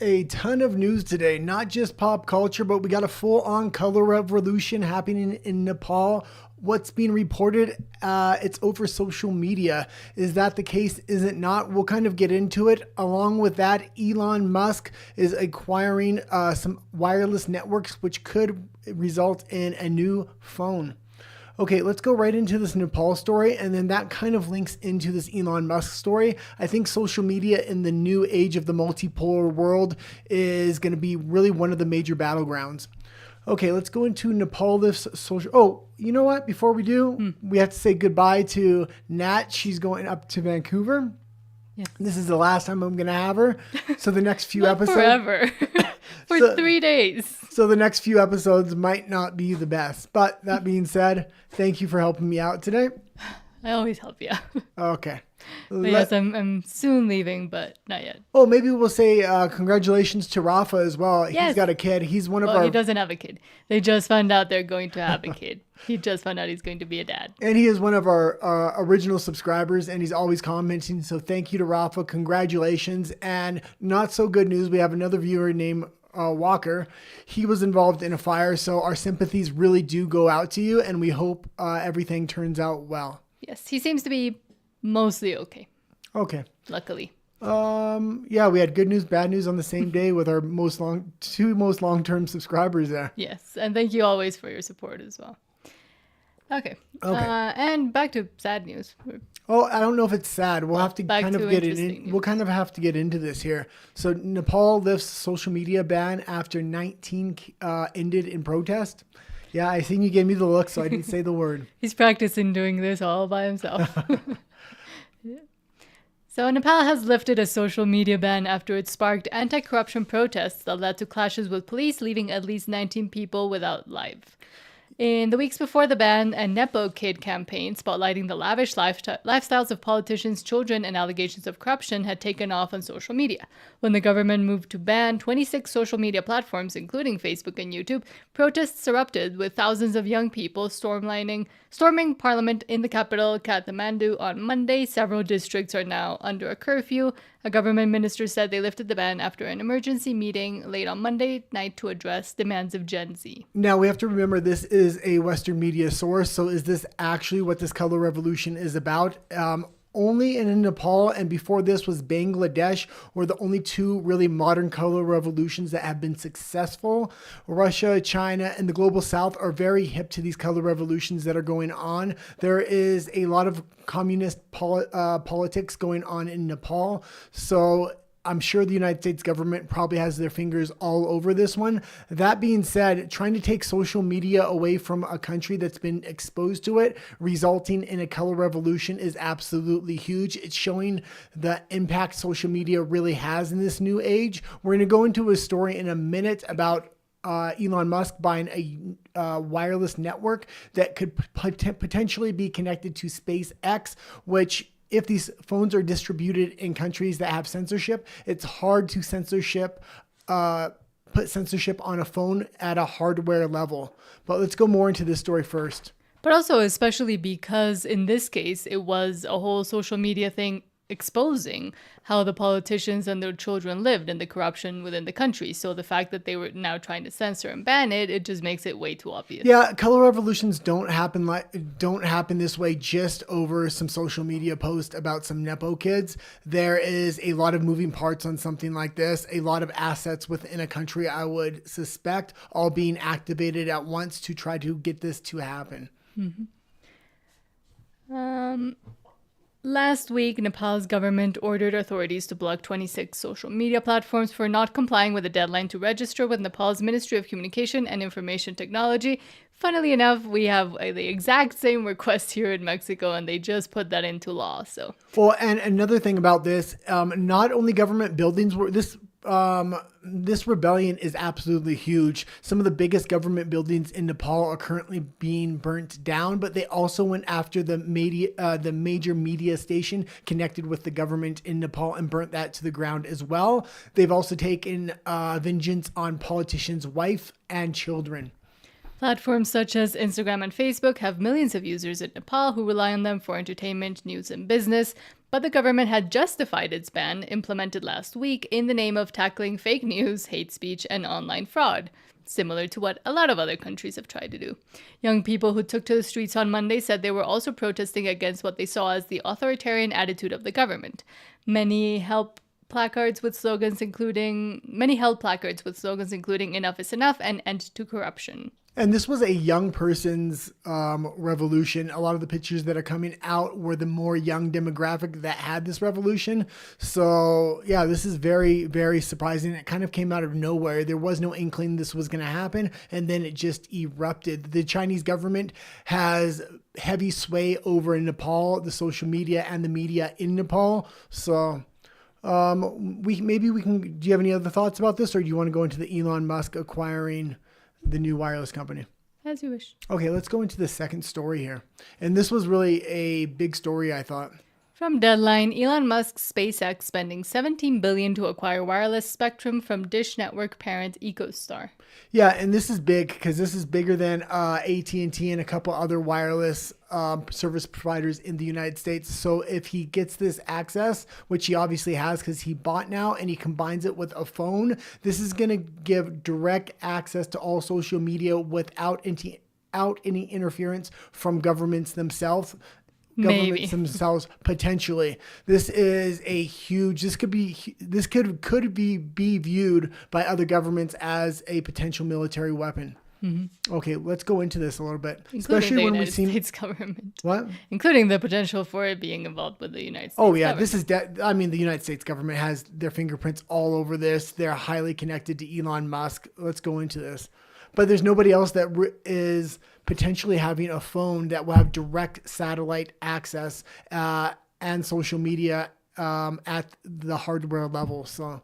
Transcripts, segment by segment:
a ton of news today, not just pop culture, but we got a full-on color revolution happening in Nepal. What's being reported, it's over social media. Is that the case? Is it not? We'll kind of get into it. Along with that, Elon Musk is acquiring some wireless networks, which could result in a new phone. Okay, let's go right into this Nepal story, and then that kind of links into this Elon Musk story. I think social media in the new age of the multipolar world is going to be really one of the major battlegrounds. Okay, let's go into Nepal Lift's social... Oh, you know what? Before we do, we have to say goodbye to Nat. She's going up to Vancouver. Yes. This is the last time I'm going to have her. So the next few episodes... Forever. For 3 days. So the next few episodes might not be the best. But that being said, thank you for helping me out today. I always help you out. Okay. But yes, I'm soon leaving, but not yet. Oh, maybe we'll say congratulations to Rafa as well. Yes. He's got a kid. He's one of Well, our... he doesn't have a kid. They just found out they're going to have a kid. He just found out he's going to be a dad. And he is one of our original subscribers, and he's always commenting. So thank you to Rafa. Congratulations. And not so good news. We have another viewer named Walker. He was involved in a fire. So our sympathies really do go out to you, and we hope everything turns out well. Yes, he seems to be mostly okay. Okay. Luckily. Yeah, we had good news, bad news on the same day with our two most long-term subscribers there. Yes, and thank you always for your support as well. Okay. And back to sad news. Oh, I don't know if it's sad. We'll have to back kind of to get interesting in. news. We'll kind of have to get into this here. So Nepal lifts social media ban after 19 ended in protest. Yeah, I seen you gave me the look, so I didn't say the word. He's practicing doing this all by himself. So Nepal has lifted a social media ban after it sparked anti-corruption protests that led to clashes with police, leaving at least 19 people without life. In the weeks before the ban, a Nepo Kid campaign spotlighting the lavish lifestyles of politicians' children and allegations of corruption had taken off on social media. When the government moved to ban 26 social media platforms, including Facebook and YouTube, protests erupted with thousands of young people storming parliament in the capital, Kathmandu, on Monday. Several districts are now under a curfew. A government minister said they lifted the ban after an emergency meeting late on Monday night to address demands of Gen Z. Now, we have to remember this is a Western media source, so is this actually what this color revolution is about? Only in Nepal and before this was Bangladesh were the only two really modern color revolutions that have been successful. Russia, China, and the global south are very hip to these color revolutions that are going on. There is a lot of communist politics going on in Nepal. So I'm sure the United States government probably has their fingers all over this one. That being said, trying to take social media away from a country that's been exposed to it, resulting in a color revolution, is absolutely huge. It's showing the impact social media really has in this new age. We're going to go into a story in a minute about Elon Musk buying a wireless network that could potentially be connected to SpaceX, which, if these phones are distributed in countries that have censorship, it's hard to put censorship on a phone at a hardware level. But let's go more into this story first. But also, especially because in this case, it was a whole social media thing exposing how the politicians and their children lived and the corruption within the country. So the fact that they were now trying to censor and ban it, it just makes it way too obvious. Yeah, color revolutions don't happen this way just over some social media post about some Nepo kids. There is a lot of moving parts on something like this, a lot of assets within a country, I would suspect, all being activated at once to try to get this to happen. Mm-hmm. Last week, Nepal's government ordered authorities to block 26 social media platforms for not complying with a deadline to register with Nepal's Ministry of Communication and Information Technology. Funnily enough, we have the exact same request here in Mexico, and they just put that into law. So, well, and another thing about this, not only government buildings were this rebellion is absolutely huge. Some of the biggest government buildings in Nepal are currently being burnt down, but they also went after the major media station connected with the government in Nepal and burnt that to the ground as well. They've also taken vengeance on politicians' wife and children. Platforms such as Instagram and Facebook have millions of users in Nepal who rely on them for entertainment, news, and business. But the government had justified its ban, implemented last week, in the name of tackling fake news, hate speech, and online fraud, similar to what a lot of other countries have tried to do. Young people who took to the streets on Monday said they were also protesting against what they saw as the authoritarian attitude of the government. Many held placards with slogans including "Enough is enough" and "End to corruption." And this was a young person's revolution. A lot of the pictures that are coming out were the more young demographic that had this revolution. So yeah, this is very, very surprising. It kind of came out of nowhere. There was no inkling this was going to happen. And then it just erupted. The Chinese government has heavy sway over in Nepal, the social media and the media in Nepal. So do you have any other thoughts about this, or do you want to go into the Elon Musk acquiring the new wireless company? As you wish. Okay, let's go into the second story here. And this was really a big story, I thought. From Deadline, Elon Musk's SpaceX spending $17 billion to acquire wireless spectrum from Dish Network parent EchoStar. Yeah, and this is big because this is bigger than AT&T and a couple other wireless service providers in the United States. So if he gets this access, which he obviously has because he bought now, and he combines it with a phone, this is going to give direct access to all social media without any interference from governments themselves. Maybe. Themselves potentially. This is a huge. This could be viewed by other governments as a potential military weapon. Mm-hmm. Okay, let's go into this a little bit, especially when we've seen the United States government. What? Including the potential for it being involved with the United States. Oh yeah, government. this is. The United States government has their fingerprints all over this. They're highly connected to Elon Musk. Let's go into this. But there's nobody else that is potentially having a phone that will have direct satellite access and social media at the hardware level. So,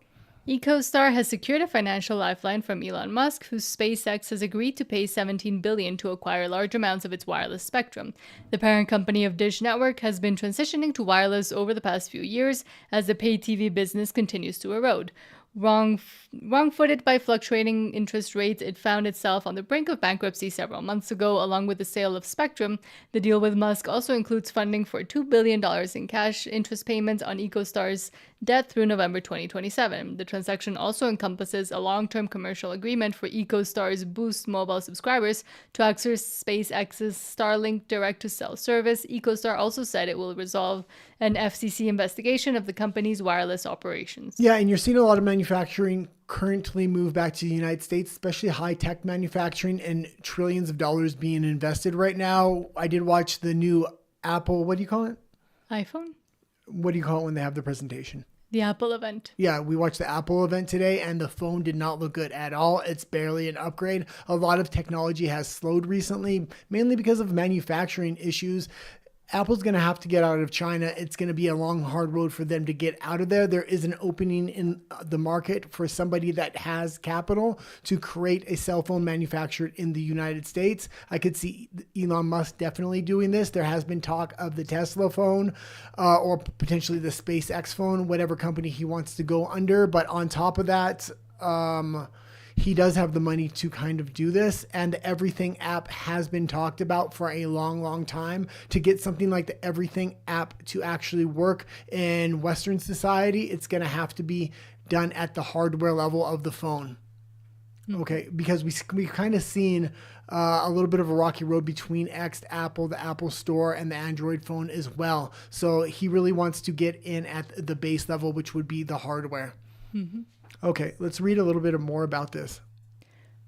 EchoStar has secured a financial lifeline from Elon Musk, whose SpaceX has agreed to pay $17 billion to acquire large amounts of its wireless spectrum. The parent company of Dish Network has been transitioning to wireless over the past few years as the pay TV business continues to erode. Wrong-footed by fluctuating interest rates, it found itself on the brink of bankruptcy several months ago, along with the sale of spectrum. The deal with Musk also includes funding for $2 billion in cash interest payments on EchoStar's debt through November 2027. The transaction also encompasses a long-term commercial agreement for EchoStar's Boost mobile subscribers to access SpaceX's Starlink direct-to-cell service. EchoStar also said it will resolve an FCC investigation of the company's wireless operations. Yeah, and you're seeing a lot of manufacturing currently move back to the United States, especially high-tech manufacturing, and trillions of dollars being invested right now. I did watch the new Apple, what do you call it? iPhone? What do you call it when they have the presentation? The Apple event. Yeah, we watched the Apple event today, and the phone did not look good at all. It's barely an upgrade. A lot of technology has slowed recently, mainly because of manufacturing issues. Apple's going to have to get out of China. It's going to be a long, hard road for them to get out of there. There is an opening in the market for somebody that has capital to create a cell phone manufactured in the United States. I could see Elon Musk definitely doing this. There has been talk of the Tesla phone or potentially the SpaceX phone, whatever company he wants to go under. But on top of that, he does have the money to kind of do this, and the Everything app has been talked about for a long, long time. To get something like the Everything app to actually work in Western society, it's going to have to be done at the hardware level of the phone. Okay, because we've kind of seen a little bit of a rocky road between Apple, the Apple Store, and the Android phone as well. So he really wants to get in at the base level, which would be the hardware. Mm-hmm. Okay, let's read a little bit more about this.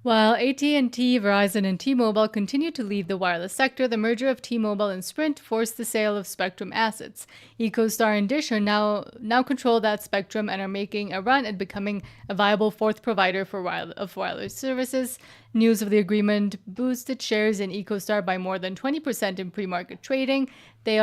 While AT&T, Verizon, and T-Mobile continue to lead the wireless sector, the merger of T-Mobile and Sprint forced the sale of spectrum assets. EchoStar and Dish are now control that spectrum and are making a run at becoming a viable fourth provider for wireless services. News of the agreement boosted shares in EchoStar by more than 20% in pre-market trading. They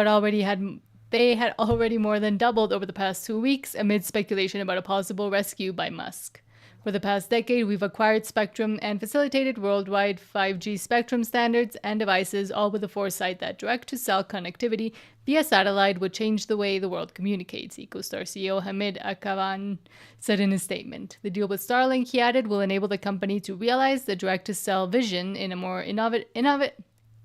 had already more than doubled over the past 2 weeks amid speculation about a possible rescue by Musk. For the past decade, we've acquired spectrum and facilitated worldwide 5G spectrum standards and devices, all with the foresight that direct-to-cell connectivity via satellite would change the way the world communicates, EchoStar CEO Hamid Akavan said in his statement. The deal with Starlink, he added, will enable the company to realize the direct-to-cell vision in a more innovative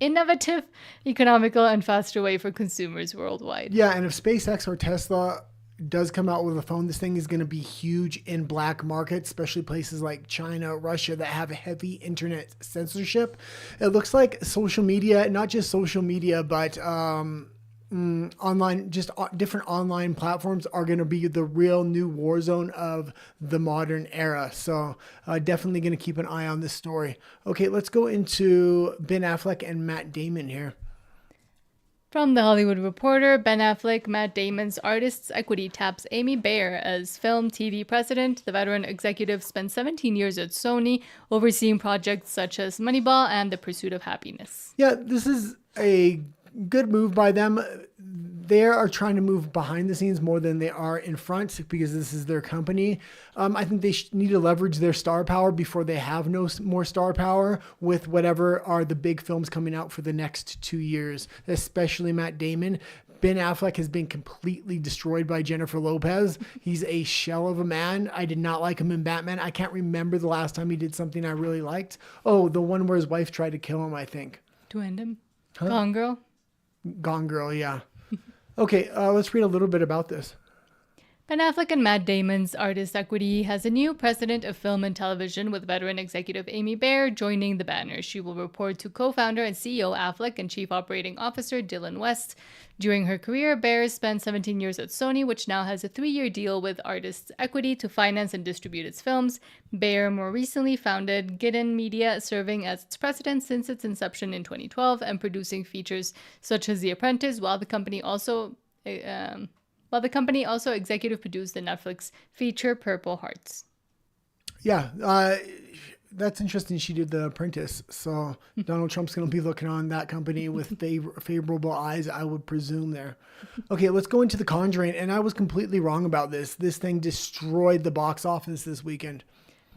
innovative, economical, and faster way for consumers worldwide. Yeah, and if SpaceX or Tesla does come out with a phone, this thing is going to be huge in black markets, especially places like China, Russia that have heavy internet censorship. It looks like social media, not just social media, but online, just different online platforms are going to be the real new war zone of the modern era. So definitely going to keep an eye on this story. Okay, let's go into Ben Affleck and Matt Damon here. From The Hollywood Reporter, Ben Affleck, Matt Damon's Artists Equity taps Amy Bayer as film TV president. The veteran executive spent 17 years at Sony, overseeing projects such as Moneyball and The Pursuit of Happiness. Yeah, this is a good move by them. They are trying to move behind the scenes more than they are in front because this is their company. I think they need to leverage their star power before they have no more star power with whatever are the big films coming out for the next 2 years, especially Matt Damon. Ben Affleck has been completely destroyed by Jennifer Lopez. He's a shell of a man. I did not like him in Batman. I can't remember the last time he did something I really liked. Oh, the one where his wife tried to kill him, I think. To end him? Huh? Gone Girl? Gone Girl, yeah. Okay, let's read a little bit about this. Ben Affleck and Matt Damon's Artist Equity has a new president of film and television, with veteran executive Amy Bayer joining the banner. She will report to co-founder and CEO Affleck and Chief Operating Officer Dylan West. During her career, Bayer spent 17 years at Sony, which now has a 3-year deal with Artists Equity to finance and distribute its films. Bayer more recently founded Gideon Media, serving as its president since its inception in 2012 and producing features such as The Apprentice, while the company also executive produced the Netflix feature Purple Hearts. Yeah, that's interesting. She did The Apprentice. So Donald Trump's going to be looking on that company with favorable eyes, I would presume there. Okay, let's go into The Conjuring. And I was completely wrong about this. This thing destroyed the box office this weekend.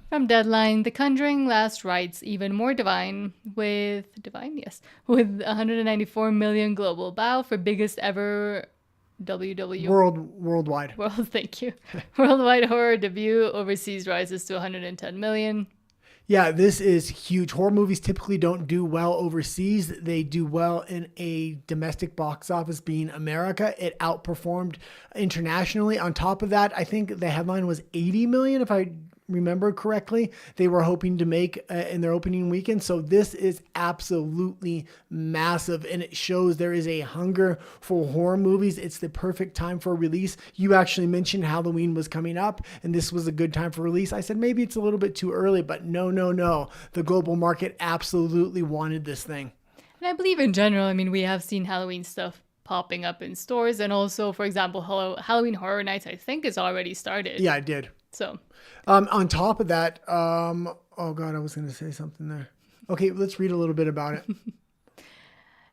From Deadline, The Conjuring Last Rites even more divine with 194 million global bow for biggest ever worldwide. Thank you. Worldwide horror debut overseas rises to 110 million. Yeah, this is huge. Horror movies typically don't do well overseas. They do well in a domestic box office, being America. It outperformed internationally. On top of that, I think the headline was 80 million, if I remember correctly, they were hoping to make in their opening weekend. So this is absolutely massive, and it shows there is a hunger for horror movies. It's the perfect time for release. You actually mentioned Halloween was coming up, and this was a good time for release. I said maybe it's a little bit too early, but no. The global market absolutely wanted this thing. And I believe in general, I mean, we have seen Halloween stuff popping up in stores, and also, for example, Halloween Horror Nights, I think, is already started. Yeah, it did. So, on top of that, oh God, I was going to say something there. Okay, let's read a little bit about it.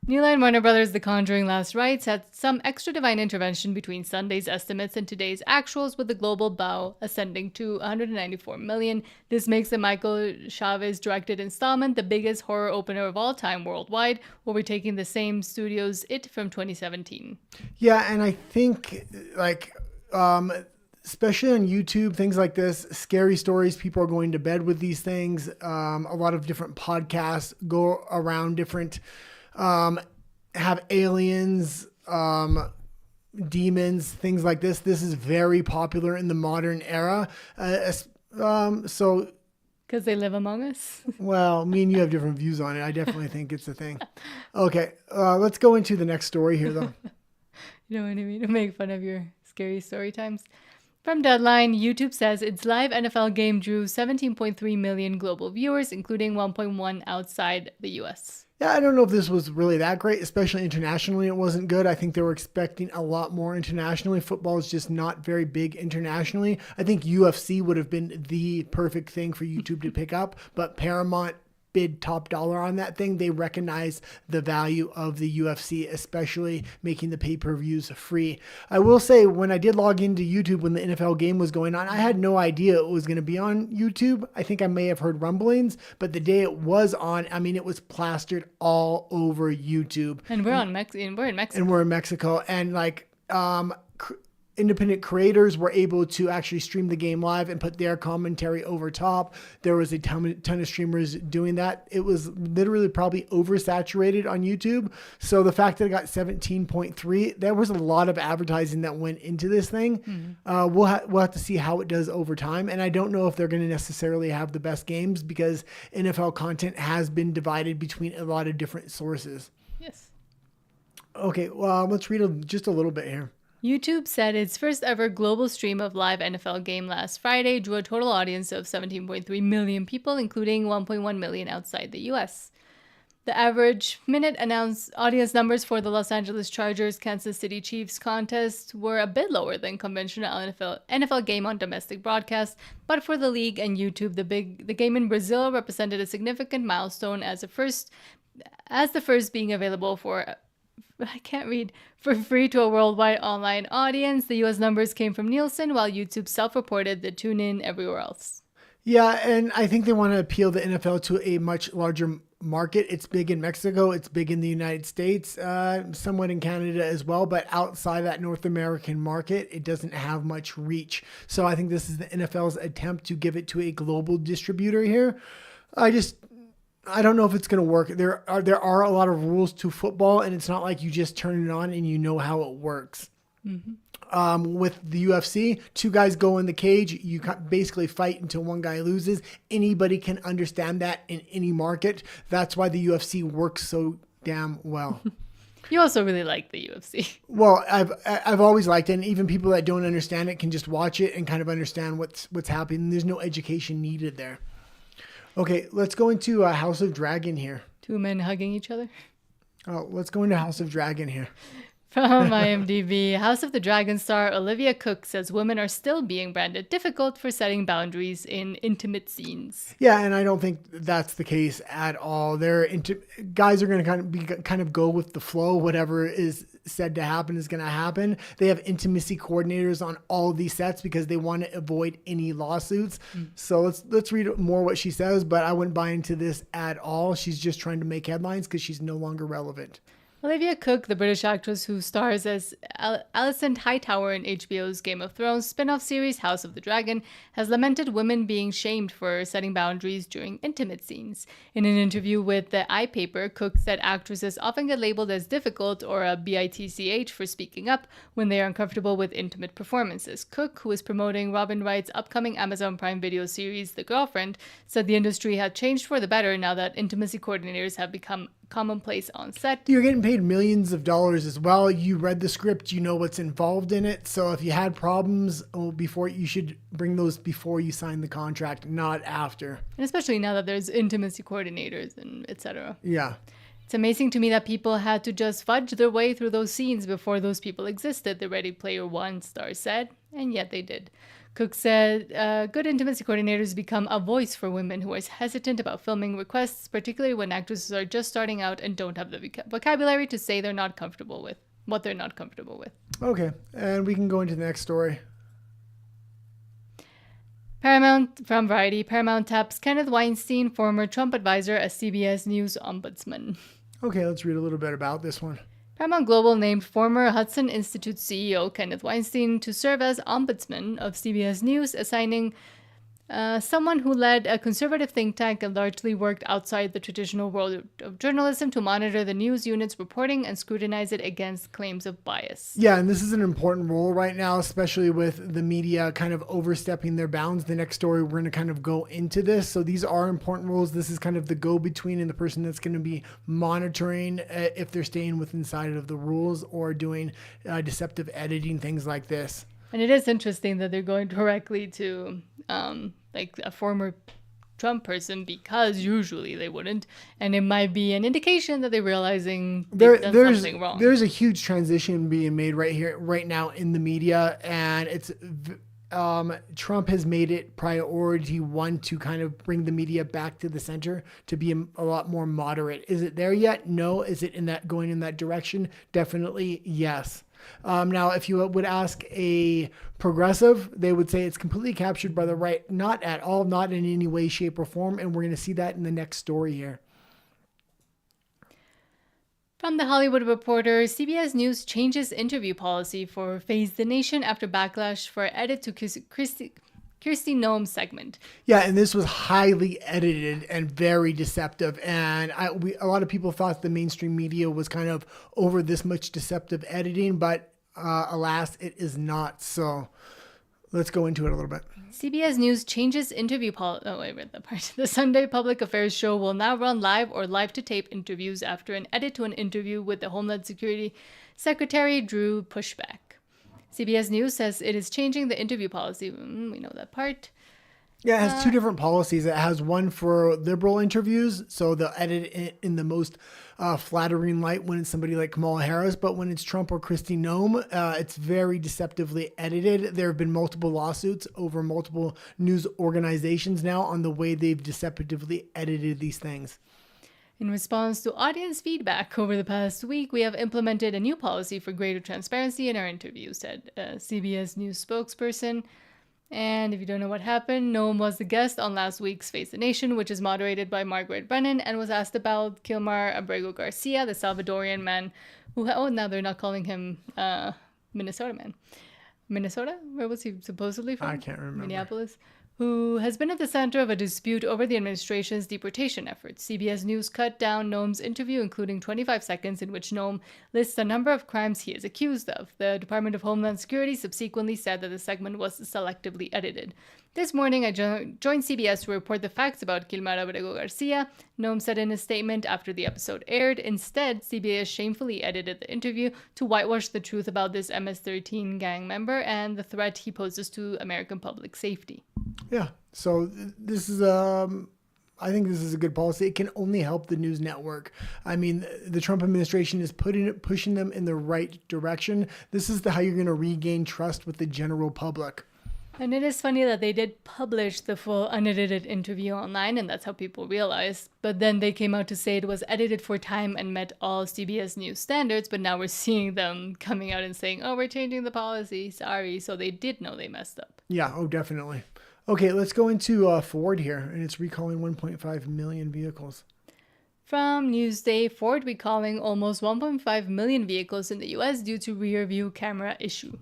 New Line Warner Brothers' The Conjuring Last Rites had some extra divine intervention between Sunday's estimates and today's actuals, with the global bow ascending to 194 million. This makes the Michael Chavez-directed installment the biggest horror opener of all time worldwide, overtaking the same studio's It from 2017. Yeah, and I think, especially on YouTube, things like this, scary stories, people are going to bed with these things. A lot of different podcasts go around different, have aliens, demons, things like this. This is very popular in the modern era. So, because they live among us? Well, me and you have different views on it. I definitely think it's a thing. Okay, let's go into the next story here, though. You know what I mean? To make fun of your scary story times. From Deadline, YouTube says its live NFL game drew 17.3 million global viewers, including 1.1 outside the US. Yeah, I don't know if this was really that great, especially internationally. It wasn't good. I think they were expecting a lot more internationally. Football is just not very big internationally. I think UFC would have been the perfect thing for YouTube to pick up, but Paramount bid top dollar on that thing. They recognize the value of the UFC, especially making the pay-per-views free. I will say, when I did log into YouTube when the NFL game was going on, I had no idea it was going to be on YouTube. I think I may have heard rumblings, but the day it was on, I mean, it was plastered all over YouTube. And we're in Mexico. And we're in Mexico. And independent creators were able to actually stream the game live and put their commentary over top. There was a ton of streamers doing that. It was literally probably oversaturated on YouTube. So the fact that it got 17.3, there was a lot of advertising that went into this thing. We'll have to see how it does over time. And I don't know if they're going to necessarily have the best games because NFL content has been divided between a lot of different sources. Yes. Okay, well, let's read just a little bit here. YouTube said its first ever global stream of live NFL game last Friday drew a total audience of 17.3 million people, including 1.1 million outside the US. The average minute announced audience numbers for the Los Angeles Chargers Kansas City Chiefs contest were a bit lower than conventional NFL game on domestic broadcast, but for the league and YouTube, the game in Brazil represented a significant milestone as the first being available for free to a worldwide online audience. The US numbers came from Nielsen, while YouTube self-reported the tune in everywhere else. Yeah, and I think they want to appeal the NFL to a much larger market. It's big in Mexico. It's big in the United States, somewhat in Canada as well. But outside that North American market, it doesn't have much reach. So I think this is the NFL's attempt to give it to a global distributor here. I don't know if it's going to work. There are a lot of rules to football, and it's not like you just turn it on and you know how it works. With the UFC, two guys go in the cage. You basically fight until one guy loses. Anybody can understand that in any market. That's why the UFC works so damn well. You also really like the UFC. Well, I've always liked it, and even people that don't understand it can just watch it and kind of understand what's happening. There's no education needed there. Okay, let's go into House of Dragon here. Two men hugging each other. Oh, let's go into House of Dragon here. From IMDb, House of the Dragon star Olivia Cooke says women are still being branded difficult for setting boundaries in intimate scenes. Yeah, and I don't think that's the case at all. Guys are going to kind of go with the flow. Whatever is said to happen is going to happen. They have intimacy coordinators on all of these sets because they want to avoid any lawsuits. So let's read more what she says, but I wouldn't buy into this at all. She's just trying to make headlines because she's no longer relevant. Olivia Cooke, the British actress who stars as Alicent Hightower in HBO's Game of Thrones spin-off series House of the Dragon, has lamented women being shamed for setting boundaries during intimate scenes. In an interview with the iPaper, Cooke said actresses often get labeled as difficult or a bitch for speaking up when they are uncomfortable with intimate performances. Cooke, who is promoting Robin Wright's upcoming Amazon Prime Video series The Girlfriend, said the industry had changed for the better now that intimacy coordinators have become commonplace on set. You're getting paid millions of dollars as well. You read the script, you know what's involved in it. So if you had problems before, you should bring those before you sign the contract, not after. And especially now that there's intimacy coordinators and etc. Yeah. It's amazing to me that people had to just fudge their way through those scenes before those people existed, the Ready Player One star said, and yet they did. Cooke said good intimacy coordinators become a voice for women who are hesitant about filming requests, particularly when actresses are just starting out and don't have the vocabulary to say they're not comfortable with what they're not comfortable with. Okay, and we can go into the next story. Paramount, from Variety, Paramount taps Kenneth Weinstein, former Trump advisor, as CBS News ombudsman. Okay, let's read a little bit about this one. Paramount Global named former Hudson Institute CEO Kenneth Weinstein to serve as ombudsman of CBS News, assigning someone who led a conservative think tank and largely worked outside the traditional world of journalism to monitor the news unit's reporting and scrutinize it against claims of bias. Yeah, and this is an important role right now, especially with the media kind of overstepping their bounds. The next story, we're going to kind of go into this. So these are important roles. This is kind of the go-between and the person that's going to be monitoring if they're staying within inside of the rules or doing deceptive editing, things like this. And it is interesting that they're going directly to like a former Trump person, because usually they wouldn't. And it might be an indication that they're realizing they've done something wrong. There's a huge transition being made right now in the media. And it's Trump has made it priority one to kind of bring the media back to the center, to be a lot more moderate. Is it there yet? No. Is it going in that direction? Definitely yes. Now, if you would ask a progressive, they would say it's completely captured by the right. Not at all, not in any way, shape, or form. And we're going to see that in the next story here. From The Hollywood Reporter, CBS News changes interview policy for Face the Nation after backlash for edit to Kirsty Noem's segment. Yeah, and this was highly edited and very deceptive. And a lot of people thought the mainstream media was kind of over this much deceptive editing, but alas, it is not. So let's go into it a little bit. CBS News changes interview policy. Oh, I read that part. The Sunday Public Affairs show will now run live or live-to-tape interviews after an edit to an interview with the Homeland Security Secretary drew pushback. CBS News says it is changing the interview policy. We know that part. Yeah, it has two different policies. It has one for liberal interviews, so they'll edit it in the most flattering light when it's somebody like Kamala Harris, but when it's Trump or Kristi Noem, it's very deceptively edited. There have been multiple lawsuits over multiple news organizations now on the way they've deceptively edited these things. In response to audience feedback over the past week, we have implemented a new policy for greater transparency in our interviews, said a CBS News spokesperson. And if you don't know what happened, Noem was the guest on last week's Face the Nation, which is moderated by Margaret Brennan, and was asked about Kilmar Abrego Garcia, the Salvadorian man who... now they're not calling him Minnesota man. Minnesota? Where was he supposedly from? I can't remember. Minneapolis. Who has been at the center of a dispute over the administration's deportation efforts. CBS News cut down Noem's interview, including 25 seconds in which Noem lists a number of crimes he is accused of. The Department of Homeland Security subsequently said that the segment was selectively edited. This morning, I joined CBS to report the facts about Kilmar Abrego Garcia, Noem said in a statement after the episode aired. Instead, CBS shamefully edited the interview to whitewash the truth about this MS-13 gang member and the threat he poses to American public safety. Yeah, so this is I think this is a good policy. It can only help the news network. I mean, the Trump administration is pushing them in the right direction. This is how you're going to regain trust with the general public. And it is funny that they did publish the full unedited interview online, and that's how people realized. But then they came out to say it was edited for time and met all CBS News standards. But now we're seeing them coming out and saying, oh, we're changing the policy. Sorry. So they did know they messed up. Yeah, oh, definitely. Okay, let's go into Ford here, and it's recalling 1.5 million vehicles. From Newsday, Ford recalling almost 1.5 million vehicles in the U.S. due to rear view camera issue.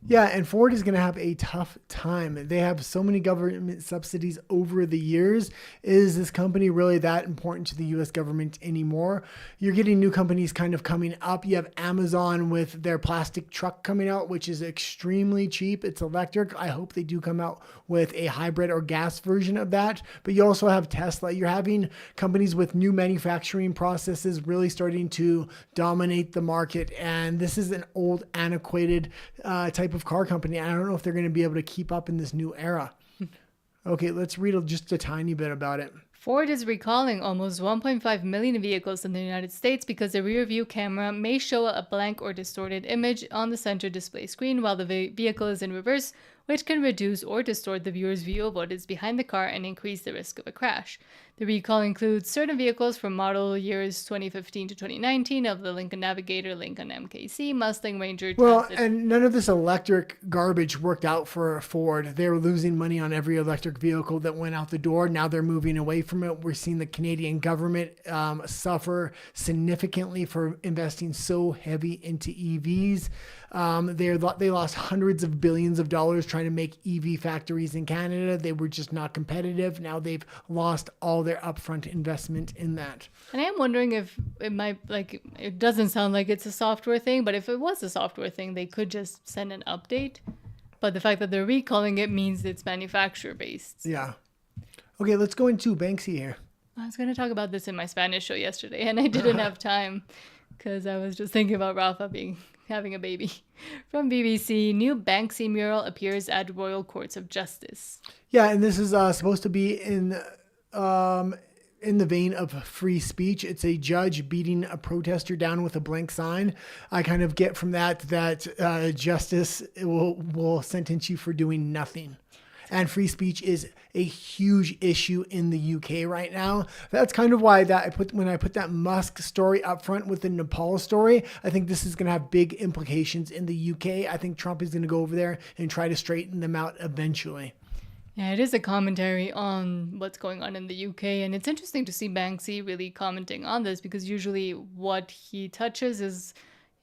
Yeah, and Ford is going to have a tough time. They have so many government subsidies over the years. Is this company really that important to the U.S. government anymore? You're getting new companies kind of coming up. You have Amazon with their plastic truck coming out, which is extremely cheap. It's electric. I hope they do come out with a hybrid or gas version of that. But you also have Tesla. You're having companies with new manufacturing processes really starting to dominate the market. And this is an old, antiquated type of car company. I don't know if they're going to be able to keep up in this new era. Okay, let's read just a tiny bit about it. Ford is recalling almost 1.5 million vehicles in the United States because the rear view camera may show a blank or distorted image on the center display screen while the vehicle is in reverse, which can reduce or distort the viewer's view of what is behind the car and increase the risk of a crash. The recall includes certain vehicles from model years 2015 to 2019 of the Lincoln Navigator, Lincoln MKC, Mustang Ranger. Well, and none of this electric garbage worked out for Ford. They were losing money on every electric vehicle that went out the door. Now they're moving away from it. We're seeing the Canadian government suffer significantly for investing so heavy into EVs. They lost hundreds of billions of dollars trying to make EV factories in Canada. They were just not competitive. Now they've lost all their upfront investment in that. And I am wondering if it might, it doesn't sound like it's a software thing, but if it was a software thing, they could just send an update. But the fact that they're recalling it means it's manufacturer based. Yeah. Okay, let's go into Banksy here. I was going to talk about this in my Spanish show yesterday, and I didn't have time because I was just thinking about Rafa having a baby. From BBC, new Banksy mural appears at Royal Courts of Justice. Yeah, and this is supposed to be in the vein of free speech. It's a judge beating a protester down with a blank sign. I kind of get from that justice will sentence you for doing nothing. And free speech is a huge issue in the UK right now. That's kind of why when I put that Musk story up front with the Nepal story, I think this is going to have big implications in the UK. I think Trump is going to go over there and try to straighten them out eventually. Yeah, it is a commentary on what's going on in the UK, and it's interesting to see Banksy really commenting on this because usually what he touches is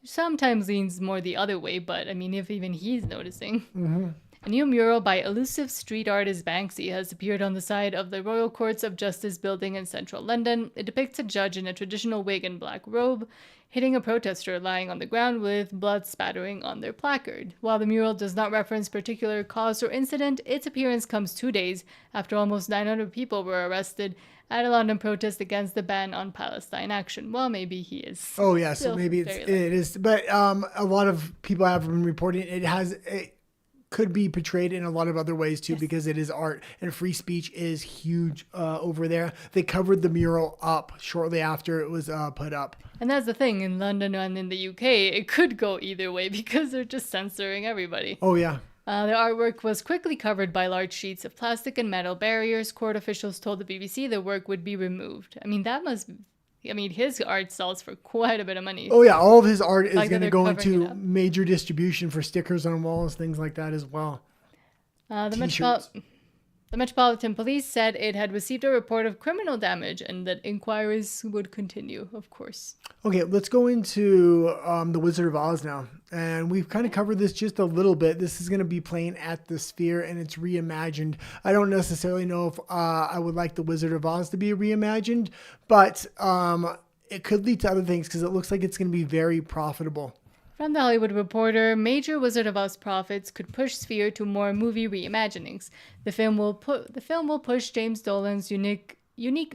sometimes leans more the other way, but I mean, if even he's noticing. A new mural by elusive street artist Banksy has appeared on the side of the Royal Courts of Justice building in central London. It depicts a judge in a traditional wig and black robe hitting a protester lying on the ground with blood spattering on their placard. While the mural does not reference particular cause or incident, its appearance comes 2 days after almost 900 people were arrested at a London protest against the ban on Palestine action. Well, maybe he is. Oh yeah, so maybe it is, but a lot of people have been reporting it could be portrayed in a lot of other ways too, because it is art and free speech is huge over there. They covered the mural up shortly after it was put up. And that's the thing, in London and in the UK, it could go either way because they're just censoring everybody. Oh yeah. The artwork was quickly covered by large sheets of plastic and metal barriers. Court officials told the BBC the work would be removed. His art sells for quite a bit of money. Oh yeah, all of his art is going to go into major distribution for stickers on walls, things like that as well. The Metropolitan Police said it had received a report of criminal damage and that inquiries would continue, of course. Okay, let's go into The Wizard of Oz now. And we've kind of covered this just a little bit. This is going to be playing at the Sphere and it's reimagined. I don't necessarily know if I would like The Wizard of Oz to be reimagined, but it could lead to other things because it looks like it's going to be very profitable. From The Hollywood Reporter, major Wizard of Oz profits could push Sphere to more movie reimaginings. The film will push James Dolan's unique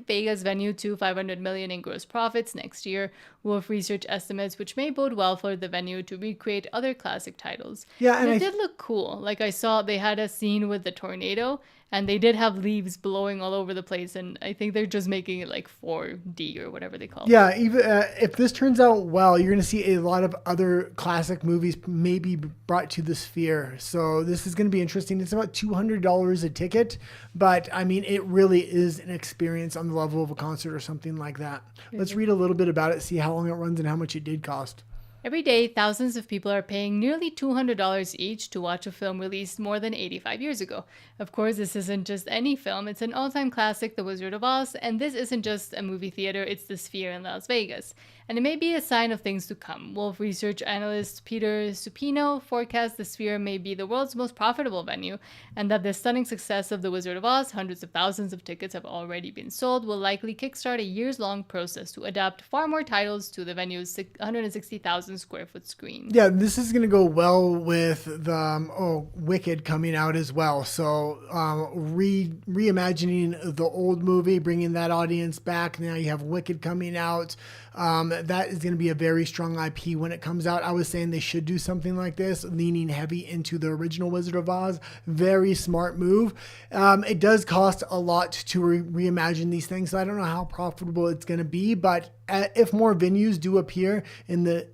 Vegas venue to $500 million in gross profits next year. Wolf Research estimates, which may bode well for the venue to recreate other classic titles. Yeah, and it did look cool. Like I saw, they had a scene with the tornado, and they did have leaves blowing all over the place, and I think they're just making it like 4D or whatever they call it. Yeah, even if this turns out well, you're going to see a lot of other classic movies maybe brought to the Sphere. So this is going to be interesting. It's about $200 a ticket, but I mean, it really is an experience on the level of a concert or something like that. Let's read a little bit about it, see how long it runs and how much it did cost. Every day, thousands of people are paying nearly $200 each to watch a film released more than 85 years ago. Of course, this isn't just any film. It's an all-time classic, The Wizard of Oz, and this isn't just a movie theater, it's the Sphere in Las Vegas. And it may be a sign of things to come. Wolf Research analyst Peter Supino forecasts the Sphere may be the world's most profitable venue, and that the stunning success of The Wizard of Oz, hundreds of thousands of tickets have already been sold, will likely kickstart a years-long process to adapt far more titles to the venue's 160,000 square foot screen. Yeah, this is going to go well with the Wicked coming out as well. So reimagining the old movie, bringing that audience back. Now you have Wicked coming out. That is going to be a very strong IP when it comes out. I was saying they should do something like this, leaning heavy into the original Wizard of Oz. Very smart move. It does cost a lot to reimagine these things, so I don't know how profitable it's going to be, but if more venues do appear in the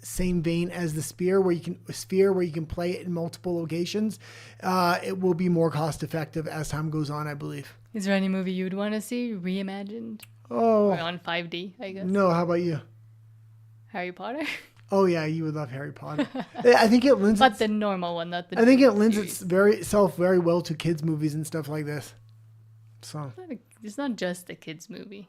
same vein as the Sphere where you can play it in multiple locations, it will be more cost effective as time goes on, I believe. Is there any movie you'd want to see reimagined? Oh, or on 5D, I guess. No, how about you? Harry Potter? Oh yeah, you would love Harry Potter. I think it lends. But the normal one, not the. I think it lends itself very well to kids movies and stuff like this. So. It's not just a kids movie.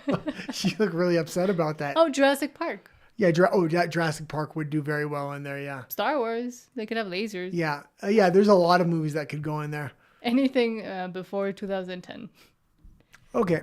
You look really upset about that. Oh, Jurassic Park. Yeah, Jurassic Park would do very well in there, yeah. Star Wars. They could have lasers. Yeah. There's a lot of movies that could go in there. Anything before 2010. Okay.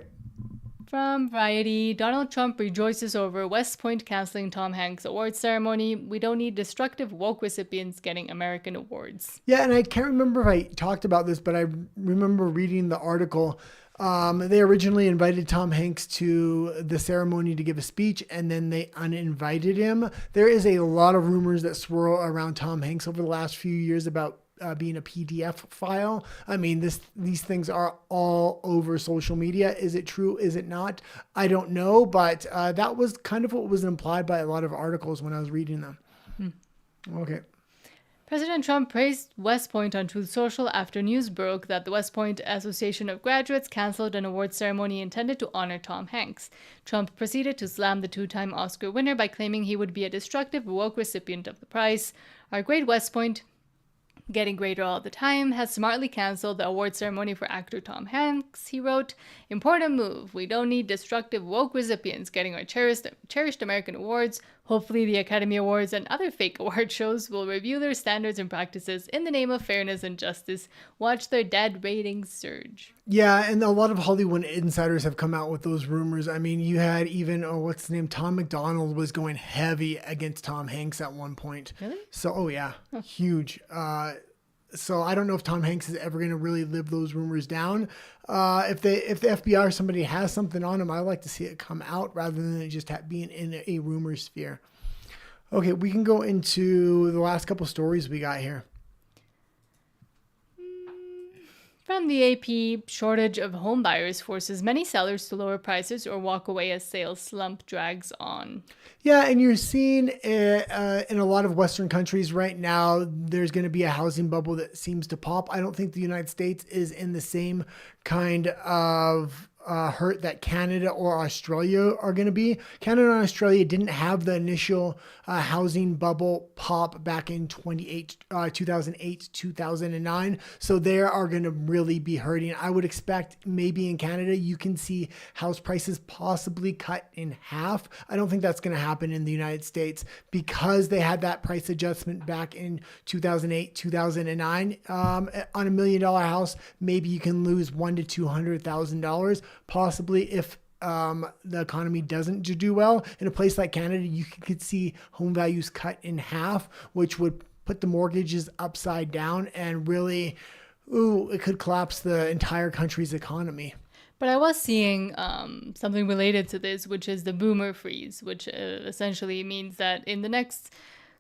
From Variety, Donald Trump rejoices over West Point canceling Tom Hanks' awards ceremony. We don't need destructive woke recipients getting American awards. Yeah, and I can't remember if I talked about this, but I remember reading the article. They originally invited Tom Hanks to the ceremony to give a speech, and then they uninvited him. There is a lot of rumors that swirl around Tom Hanks over the last few years about being a PDF file. I mean, these things are all over social media. Is it true? Is it not? I don't know, but that was kind of what was implied by a lot of articles when I was reading them. Okay. President Trump praised West Point on Truth Social after news broke that the West Point Association of Graduates canceled an awards ceremony intended to honor Tom Hanks. Trump proceeded to slam the two-time Oscar winner by claiming he would be a destructive woke recipient of the prize. Our great West Point getting greater all the time, has smartly canceled the award ceremony for actor Tom Hanks. He wrote, "Important move. We don't need destructive woke recipients getting our cherished American awards. Hopefully the Academy Awards and other fake award shows will review their standards and practices in the name of fairness and justice. Watch their dead ratings surge." Yeah, and a lot of Hollywood insiders have come out with those rumors. I mean, you had even, what's his name? Tom McDonald was going heavy against Tom Hanks at one point. Really? So, oh yeah, huge. So I don't know if Tom Hanks is ever going to really live those rumors down. If the FBI or somebody has something on him, I like to see it come out rather than it just being in a rumor sphere. Okay, we can go into the last couple stories we got here. From the AP, shortage of home buyers forces many sellers to lower prices or walk away as sales slump drags on. Yeah, and you're seeing in a lot of Western countries right now, there's going to be a housing bubble that seems to pop. I don't think the United States is in the same kind of hurt that Canada or Australia are going to be. Canada and Australia didn't have the initial housing bubble pop back in 2008, 2009. So they are going to really be hurting. I would expect maybe in Canada, you can see house prices possibly cut in half. I don't think that's going to happen in the United States because they had that price adjustment back in 2008, 2009. On $1 million house, maybe you can lose $100,000 to $200,000. Possibly if the economy doesn't do well. In a place like Canada, you could see home values cut in half, which would put the mortgages upside down and really, it could collapse the entire country's economy. But I was seeing something related to this, which is the boomer freeze, which essentially means that in the next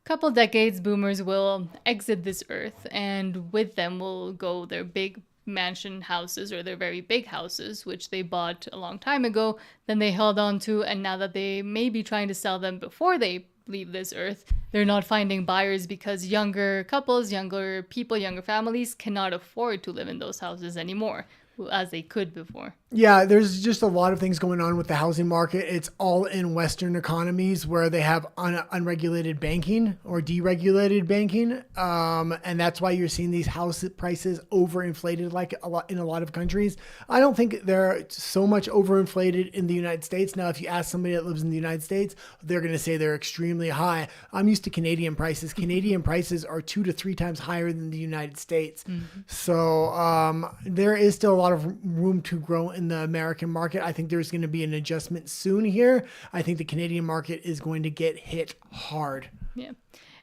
couple decades, boomers will exit this earth, and with them will go their big mansion houses or their very big houses, which they bought a long time ago, then they held on to, and now that they may be trying to sell them before they leave this earth, they're not finding buyers because younger couples, younger people, younger families cannot afford to live in those houses anymore as they could before. Yeah, there's just a lot of things going on with the housing market. It's all in Western economies where they have unregulated banking or deregulated banking. And that's why you're seeing these house prices overinflated like in a lot of countries. I don't think they're so much overinflated in the United States. Now, if you ask somebody that lives in the United States, they're going to say they're extremely high. I'm used to Canadian prices. Canadian prices are 2 to 3 times higher than the United States. Mm-hmm. So there is still a lot of room to grow in the American market. I think there's going to be an adjustment soon here. I think the Canadian market is going to get hit hard. Yeah.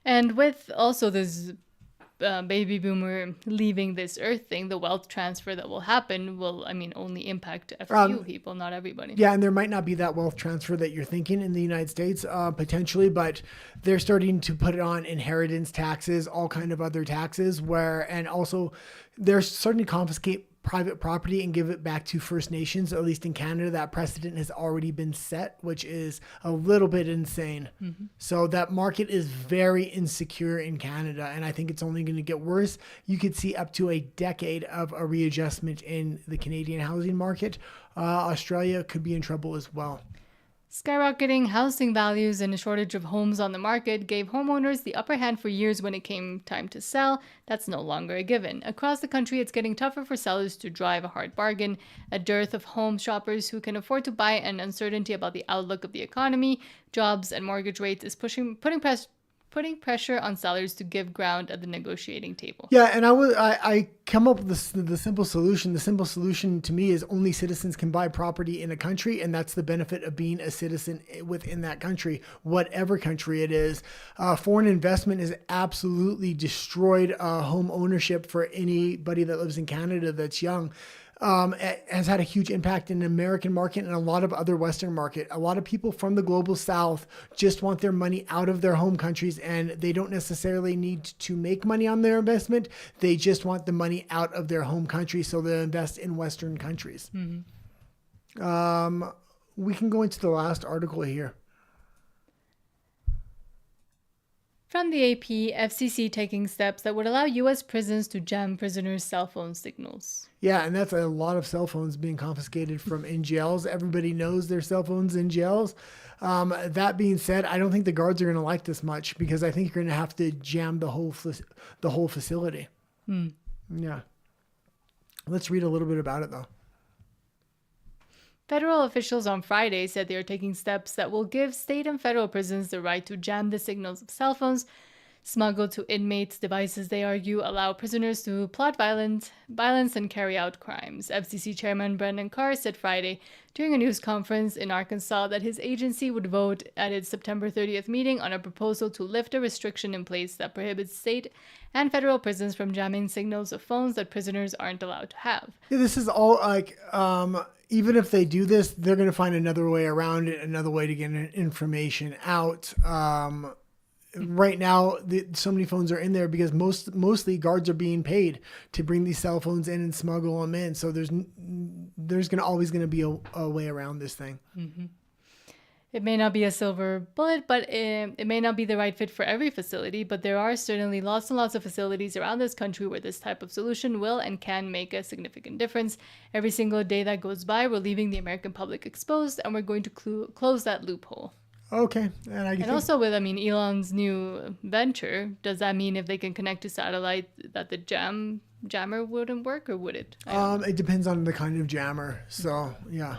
And with also this baby boomer leaving this earth thing, the wealth transfer that will happen will, only impact a few people, not everybody. Yeah, and there might not be that wealth transfer that you're thinking in the United States, potentially, but they're starting to put it on inheritance taxes, all kind of other taxes, and also they're starting to confiscate private property and give it back to First Nations. At least in Canada, that precedent has already been set, which is a little bit insane. Mm-hmm. So that market is very insecure in Canada, and I think it's only going to get worse. You could see up to a decade of a readjustment in the Canadian housing market. Australia could be in trouble as well. Skyrocketing housing values and a shortage of homes on the market gave homeowners the upper hand for years when it came time to sell. That's no longer a given. Across the country, it's getting tougher for sellers to drive a hard bargain. A dearth of home shoppers who can afford to buy and uncertainty about the outlook of the economy, jobs, and mortgage rates is putting pressure on sellers to give ground at the negotiating table. Yeah, and I come up with the simple solution. The simple solution to me is only citizens can buy property in a country, and that's the benefit of being a citizen within that country, whatever country it is. Foreign investment has absolutely destroyed home ownership for anybody that lives in Canada that's young. It has had a huge impact in the American market and a lot of other Western market. A lot of people from the global South just want their money out of their home countries, and they don't necessarily need to make money on their investment. They just want the money out of their home country, so they invest in Western countries. Mm-hmm. We can go into the last article here. From the AP, FCC taking steps that would allow U.S. prisons to jam prisoners' cell phone signals. Yeah, and that's a lot of cell phones being confiscated from in jails. Everybody knows their cell phones in jails. That being said, I don't think the guards are going to like this much because I think you're going to have to jam the whole facility. Yeah. Let's read a little bit about it, though. Federal officials on Friday said they are taking steps that will give state and federal prisons the right to jam the signals of cell phones smuggled to inmates' devices. They argue allow prisoners to plot violence and carry out crimes. FCC Chairman Brendan Carr said Friday during a news conference in Arkansas that his agency would vote at its September 30th meeting on a proposal to lift a restriction in place that prohibits state and federal prisons from jamming signals of phones that prisoners aren't allowed to have. Yeah, this is all like, even if they do this, they're going to find another way around it, another way to get information out. Right now, so many phones are in there because mostly guards are being paid to bring these cell phones in and smuggle them in. So there's always going to be a way around this thing. Mm-hmm. It may not be a silver bullet, but it may not be the right fit for every facility. But there are certainly lots and lots of facilities around this country where this type of solution will and can make a significant difference. Every single day that goes by, we're leaving the American public exposed, and we're going to close that loophole. Okay. And also with, Elon's new venture, does that mean if they can connect to satellite that the jammer wouldn't work, or would it? It depends on the kind of jammer. So, yeah.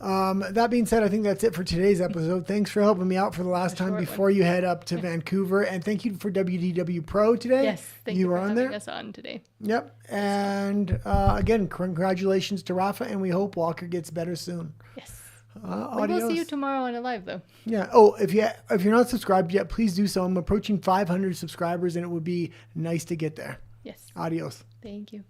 That being said, I think that's it for today's episode. Thanks for helping me out for the last time before you head up to Vancouver. And thank you for WDW Pro today. Yes, thank you for on having there. us on today. Yep. And again, congratulations to Rafa, and we hope Walker gets better soon. Yes. We'll see you tomorrow on a live, though. Yeah. Oh, if you're not subscribed yet, please do so. I'm approaching 500 subscribers, and it would be nice to get there. Yes. Adios. Thank you.